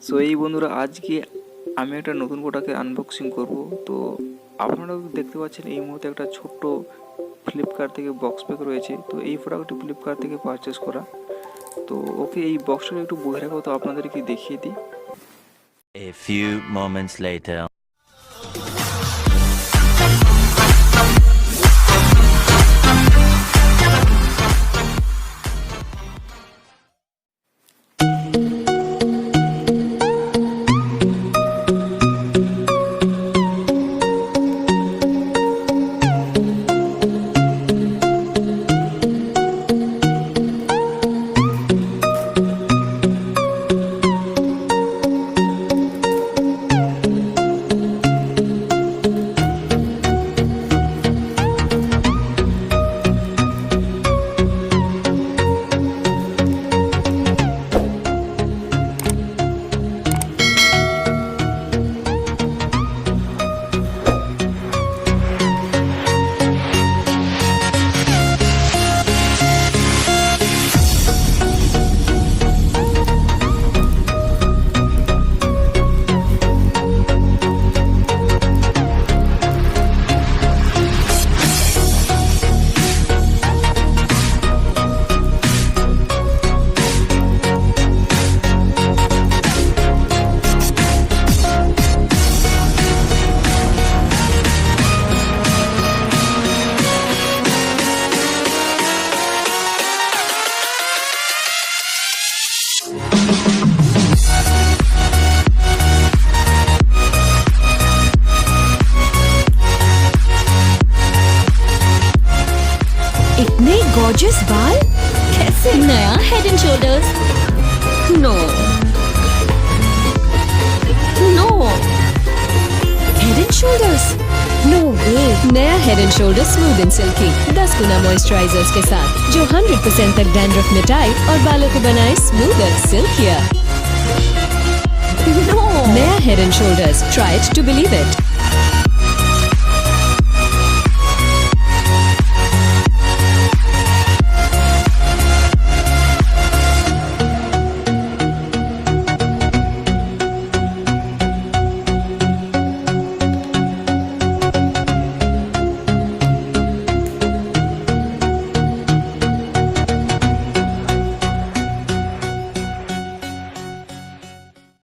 So এই বন্ধুরা, আজকে আমি একটা নতুন প্রোডাক্টে আনবক্সিং করব। তো আপনারা দেখতে পাচ্ছেন এই মুহূর্তে একটা ছোট্ট ফ্লিপকার্ট থেকে বক্স প্যাক রয়েছে। তো এই প্রোডাক্টটি ফ্লিপকার্ট থেকে পারচেস করা। তো ওকে, এই বক্সটা একটু বহিরাগত আপনাদেরকে দেখিয়ে দিই। A few moments later. इतने गॉर्जियस बाल कैसे? नया head and shoulders. No no head and shoulders, no way. नया head and shoulders smooth and silky 10 गुना मॉइस्चराइजर्स के साथ, जो 100% तक डैंड्रफ मिटाए और बालों को बनाए स्मूथ और सिल्कियर। नो, नया head and Shoulders, try it to believe it.